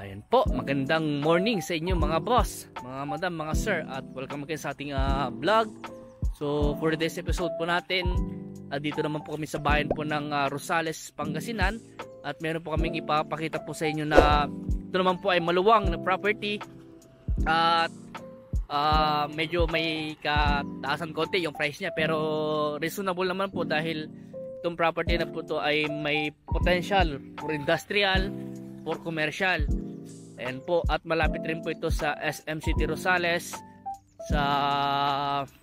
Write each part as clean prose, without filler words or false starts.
Ayan po, magandang morning sa inyo mga boss, mga madam, mga sir, at welcome again sa ating vlog. So for today's episode po natin, dito naman po kami sa bayan po ng Rosales, Pangasinan, at meron po kaming ipapakita po sa inyo na ito naman po ay maluwang na property at medyo may kataasan konti yung price niya, pero reasonable naman po dahil itong property na po to ay may potential for industrial, for commercial. Ayan po, at malapit rin po ito sa SM City Rosales, sa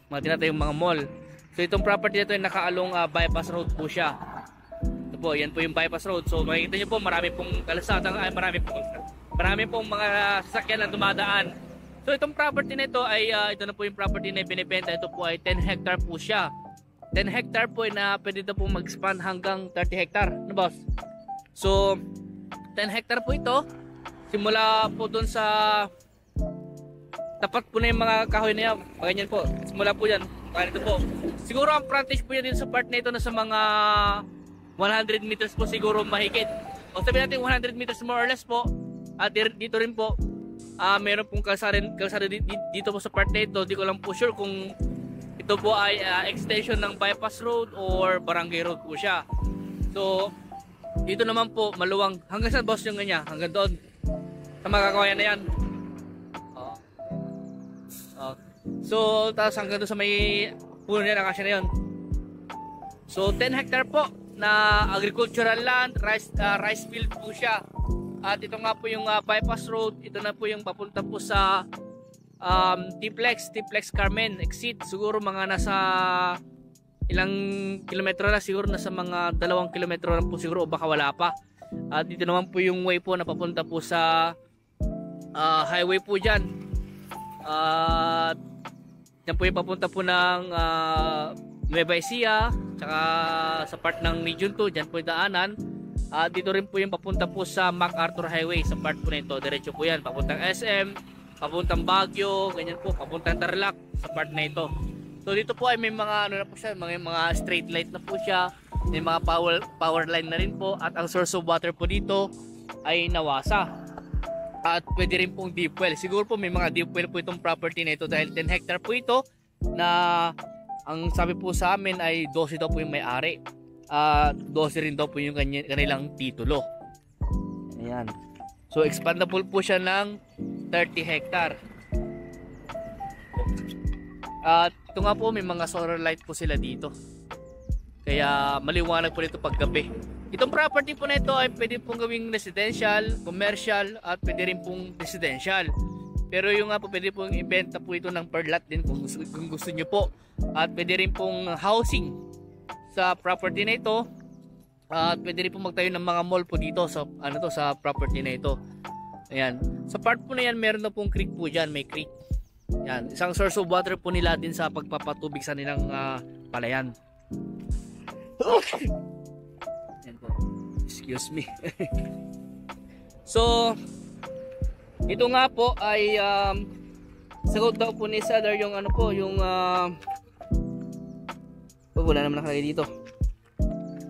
mga tinatayong mga mall. So itong property na ito ay nakaalong bypass road po siya. Ito po, yan po yung bypass road. So makikita nyo po, marami pong kalsada, marami pong mga sasakyan na dumadaan. So itong property na ito ay ito na po yung property na binibenta. Ito po ay 10 hectare po siya. 10 hectare po ay na pwede ito po mag-expand hanggang 30 hectare. Ano boss? So 10 hectare po ito. Simula po dun sa tapat po na yung mga kahoy na yan. Ganyan po. Simula po yan. Ganito po. Siguro ang frontage po yan dito sa part na ito na sa mga 100 meters po siguro mahigit. O sabihin natin 100 meters more or less po. At dito rin po meron pong kalsada dito po sa part na ito. Di ko lang po sure kung ito po ay extension ng bypass road or barangay road po siya. So dito naman po maluwang. Hanggang saan boss yung ganyan? Hanggang doon sa magkakawayan na yan. So tapos hanggang doon sa may puno niya, nakasya na yun. So 10 hectare po na agricultural land, rice field po siya. At ito nga po yung bypass road. Ito na po yung papunta po sa T-Plex Carmen exit. Siguro mga nasa ilang kilometro na, siguro nasa mga 2 kilometro lang po siguro, o baka wala pa. At dito naman po yung way po na papunta po sa highway po dyan. Yan po yung papunta po ng Nueva Ecija, tsaka sa part ng Region 2, dyan po yung daanan. Dito rin po yung papunta po sa MacArthur Highway, sa part po nito. Diretso po yan, papuntang SM, papuntang Baguio, ganyan po, papuntang Tarlac, sa part na ito. So dito po ay may mga ano na po siya, mga straight light na po siya, may mga power line na rin po, at ang source of water po dito ay Nawasa. At pwede rin pong deep well. Siguro po may mga deep well po itong property na ito dahil 10 hectare po ito na ang sabi po sa amin ay 12 daw po yung may-ari. 12 rin daw po yung kanilang titulo. Ayan. So expandable po siya ng 30 hectare. At ito nga po, may mga solar light po sila dito. Kaya maliwanag po dito pag gabi. Itong property po na ito ay pwede pong gawing residential, commercial, at pwede rin pong residential. Pero yung nga po, pwede pong ibenta po ito ng per lot din kung gusto nyo po. At pwede rin pong housing sa property na ito. At pwede rin pong magtayo ng mga mall po dito sa sa property na ito. Ayan. Sa part po na yan, meron na pong creek po dyan, may creek. Yan, isang source of water po nila din sa pagpapatubig sa nilang palayan. Excuse me. So ito nga po ay sagot daw po ni seller yung ano po, yung wala naman nakalagay dito.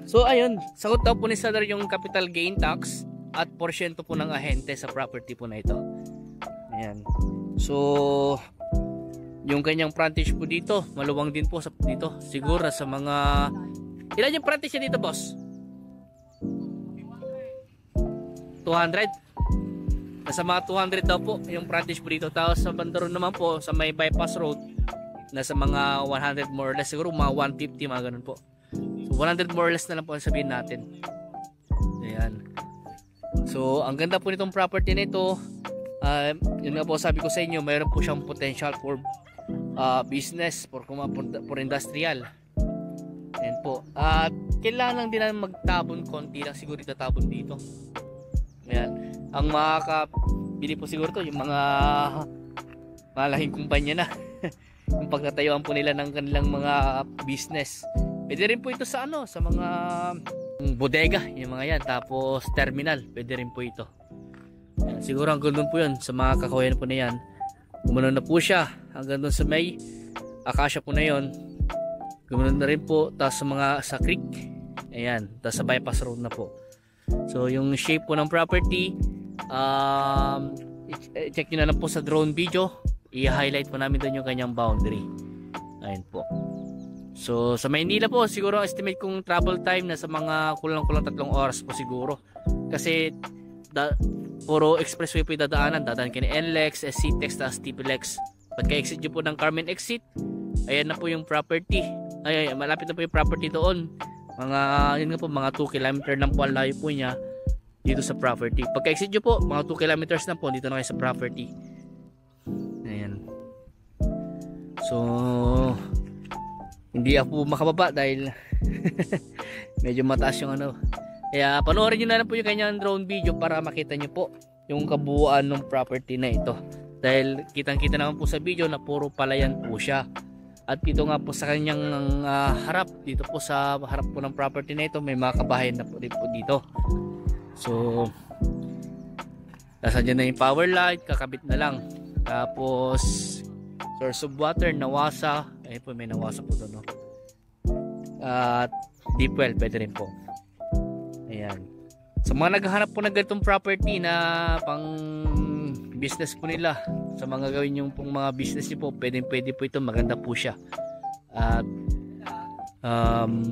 So ayun, sagot daw po ni seller yung capital gain tax at porsyento po ng ahente sa property po na ito. Ayan. So yung kanyang frontage po dito, maluwang din po sa dito. Siguro sa mga ilan yung frontage niya dito, boss? 200. Nasa mga 200 daw po yung frontage po dito. Tapos sa bandaron naman po sa may bypass road, nasa mga 100 more or less, siguro mga 150, mga ganun po. So 100 more or less na lang po sabihin natin. Ayan. So ang ganda po nitong property na ito. Yun nga po sabi ko sa inyo, mayroon po siyang potential for business, for industrial. Ayan po. At kailangan lang din na magtabon konti lang, siguro itatapon dito. Ayan. Ang makakabili po siguro to yung mga malaking kumpanya na. Yung pagtatayuan po nila ng kanilang mga business. Pwede rin po ito sa sa mga bodega, yung mga yan. Tapos terminal, pwede rin po ito. Ayan. Siguro hanggang doon po yun sa mga kakawayan po na yan. Gumano na po siya hanggang doon sa may akasya po na yun. Gumano na rin po. Tapos sa creek, ayan, tapos sa bypass road na po. So yung shape po ng property check nyo na lang po sa drone video, i-highlight po namin doon yung kanyang boundary. Ayun po. So sa Maynila po siguro estimate kong travel time na sa mga kulang-kulang 3 oras po siguro, kasi puro expressway po yung dadaan kayo ng NLEX, SCTEX, tapos TPLEX. Pagka exit nyo po ng Carmen exit, ayan na po yung property. Ay, malapit na po yung property doon. Yun nga po, mga 2 km lang po ang layo po niya dito sa property. Pagka exit nyo po, mga 2 kilometers na po, dito na kayo sa property. Ayan. So hindi ako makababa dahil medyo mataas yung ano. Kaya panoorin nyo na lang po yung kanyang drone video para makita nyo po yung kabuuan ng property na ito. Dahil kitang-kita naman po sa video na puro palayan po siya. At dito nga po sa kanyang harap, dito po sa harap po ng property na ito, may mga kabahayan na po dito. So nasa dyan na yung power light, kakabit na lang. Tapos source of water, nawasa. Ayun po, may nawasa po doon, no? At deep well, pwede rin po. Ayan. Sa mga naghahanap po ng ganitong property na pang business po nila, sa mga gawin yung pong mga business niyo po, pwede po ito, maganda po siya. At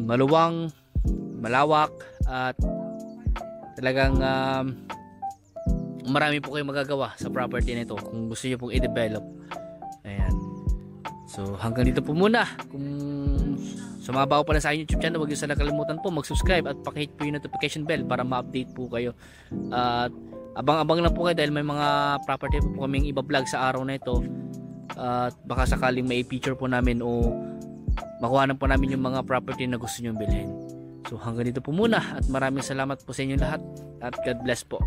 maluwang, malawak, at talagang marami po kayong magagawa sa property na ito kung gusto niyo pong i-develop. Ayan. So hanggang dito po muna. Kung sumabaw pa lang sa aking YouTube channel, huwag niyo sana kalimutan po mag-subscribe at pakihit po yung notification bell para ma-update po kayo. At abang-abang lang po kayo dahil may mga property po kaming iba-vlog sa araw na ito. At baka sakaling may feature po namin o makuha po namin yung mga property na gusto nyo bilhin. So hanggang dito po muna at maraming salamat po sa inyo lahat at God bless po.